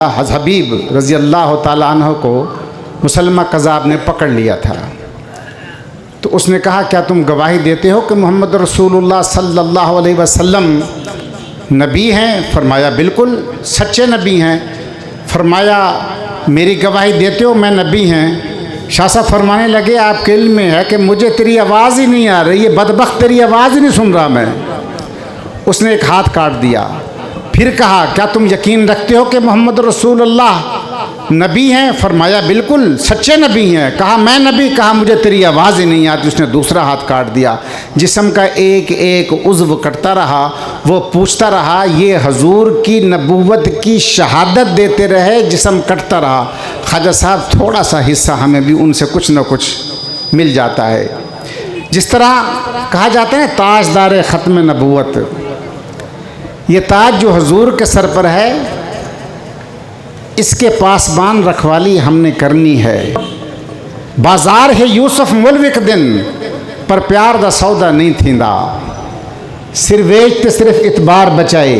हबीब रज़ी अल्लाह ताला अन्हु को मुसलमा कज़ाब ने पकड़ लिया था। तो उसने कहा, क्या तुम गवाही देते हो कि मोहम्मद रसूलुल्लाह सल्लल्लाहु अलैहि वसल्लम नबी हैं? फरमाया बिल्कुल, सच्चे नबी हैं। फरमाया मेरी गवाही देते हो मैं नबी हैं? शाह साहब फरमाने लगे, आपके इल्म में है कि मुझे तेरी आवाज़ ही नहीं आ रही, ये बदबख्त तेरी आवाज़ ही नहीं सुन रहा मैं। उसने एक हाथ काट दिया। फिर कहा, क्या तुम यकीन रखते हो कि मोहम्मद रसूलुल्लाह नबी हैं? फरमाया बिल्कुल, सच्चे नबी हैं। कहा मैं नबी? कहा मुझे तेरी आवाज़ ही नहीं आती। उसने दूसरा हाथ काट दिया। जिस्म का एक एक उज़्व कटता रहा। वो पूछता रहा, ये हजूर की नबूवत की शहादत देते रहे, जिस्म कटता रहा। ख्वाजा साहब थोड़ा सा हिस्सा हमें भी उनसे कुछ न कुछ मिल जाता है। जिस तरह कहा जाता है ताजदार ख़त्म नबूवत, ये ताज जो हजूर के सर पर है, इसके पासबान रखवाली हमने करनी है। बाजार है यूसुफ मुल्विक दिन, पर प्यार दा सौदा नहीं थींदा। सिर वेच ते सिर्फ इतबार बचाए,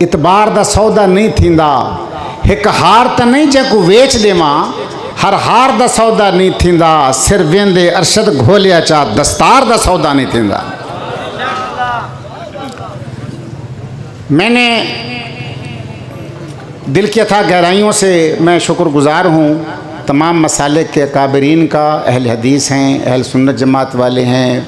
इतबार दा सौदा नहीं थींदा। एक हार त नहीं जेको वेच देवा, हर हार दा सौदा नहीं थींदा। सिर वेंदे अरशद घोलिया चा, दस्तार दा सौदा नहीं थींदा। मैंने दिल की अथाह गहराइयों से मैं शुक्रगुज़ार हूँ तमाम मसाले के काबरीन का। अहल हदीस हैं, अहल सुन्नत जमात वाले हैं,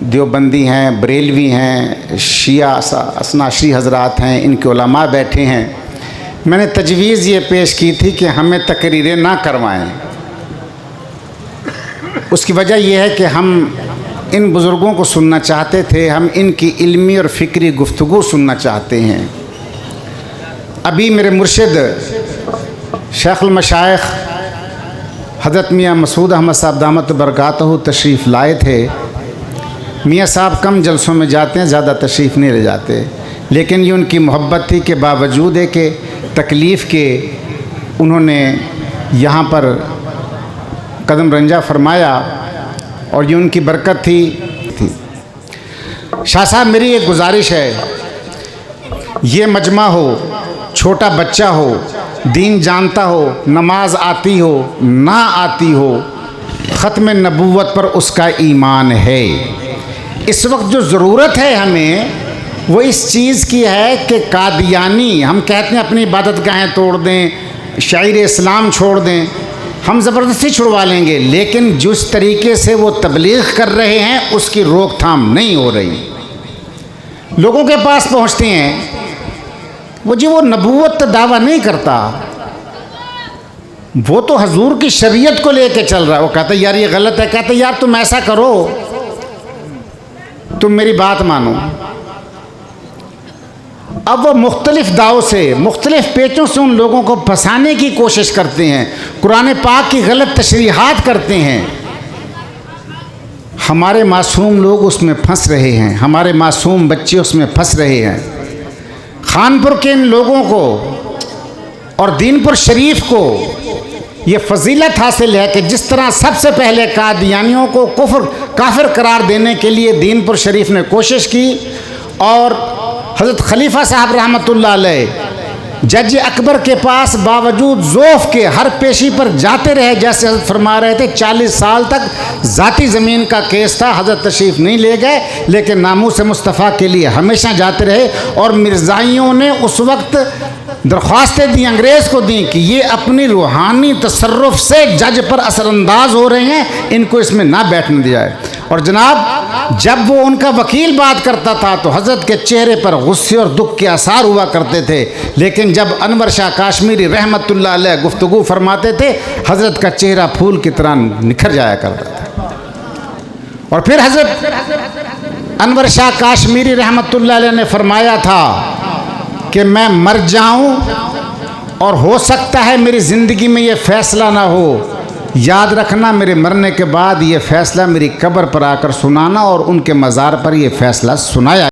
देवबंदी हैं, बरेलवी हैं, शिया असनाशी हजरात हैं, इनके उलमा बैठे हैं। मैंने तजवीज़ ये पेश की थी कि हमें तकरीरें ना करवाएं। उसकी वजह यह है कि हम इन बुज़ुर्गों को सुनना चाहते थे, हम इनकी इल्मी और फ़िक्री गुफ्तगू सुनना चाहते हैं। अभी मेरे मुर्शिद शेखुल मशाइख हज़रत मियाँ मसूद अहमद साहब दामत बरकातहू तशरीफ़ लाए थे। मियाँ साहब कम जलसों में जाते हैं, ज़्यादा तशरीफ़ नहीं ले जाते, लेकिन ये उनकी मोहब्बत थी कि बावजूद है कि तकलीफ़ के उन्होंने यहाँ पर कदम रंजा फरमाया, और ये उनकी बरकत थी। शाह साहब मेरी एक गुजारिश है, ये मजमा हो, छोटा बच्चा हो, दीन जानता हो, नमाज आती हो ना आती हो, ख़त्म नबूवत पर उसका ईमान है। इस वक्त जो ज़रूरत है हमें वो इस चीज़ की है कि कादियानी, हम कहते हैं अपनी इबादत गाहें तोड़ दें, शायर इस्लाम छोड़ दें, हम ज़बरदस्ती छुड़वा लेंगे, लेकिन जिस तरीके से वो तबलीग कर रहे हैं उसकी रोकथाम नहीं हो रही। लोगों के पास पहुंचते हैं, वो नबूवत दावा नहीं करता, वो तो हजूर की शरीयत को लेके चल रहा है। वो कहता है यार ये गलत है, कहता है यार तुम ऐसा करो, तुम मेरी बात मानो। अब वो मुख्तलिफ दाव से, मुख्तलिफ पेचों से उन लोगों को फंसाने की कोशिश करते हैं, कुरान पाक की गलत तशरीहात करते हैं। हमारे मासूम लोग उसमें फंस रहे हैं, हमारे मासूम बच्चे उसमें फंस रहे हैं। खानपुर के इन लोगों को और दीनपुर शरीफ को ये फजीलत हासिल है कि जिस तरह सबसे पहले कादियानियों को काफिर करार देने के लिए दीनपुर शरीफ ने कोशिश की, और हज़रत खलीफा साहब रहमतुल्लाह अलैह जज अकबर के पास बावजूद ज़ौफ़ के हर पेशी पर जाते रहे। जैसे हज़रत फरमा रहे थे 40 साल तक ज़ाती ज़मीन का केस था, हज़रत तशरीफ़ नहीं ले गए, लेकिन नामूस मुस्तफ़ा के लिए हमेशा जाते रहे। और मिर्ज़ाइयों ने उस वक्त दरख्वास्तें दी, अंग्रेज़ को दी कि ये अपनी रूहानी तसर्रुफ़ से जज पर असरअंदाज हो रहे हैं, इनको इसमें ना बैठने दिया जाए। और जनाब जब वो उनका वकील बात करता था तो हज़रत के चेहरे पर गुस्से और दुख के आसार हुआ करते थे, लेकिन जब अनवर शाह काश्मीरी रहमतुल्लाह अलैह गुफ्तगू फरमाते थे, हज़रत का चेहरा फूल की तरह निखर जाया करता था। और फिर हज़रत अनवर शाह काश्मीरी रहमतुल्लाह अलैह ने फरमाया था कि मैं मर जाऊं और हो सकता है मेरी ज़िंदगी में ये फ़ैसला ना हो, याद रखना मेरे मरने के बाद ये फ़ैसला मेरी कब्र पर आकर सुनाना, और उनके मज़ार पर ये फ़ैसला सुनाया।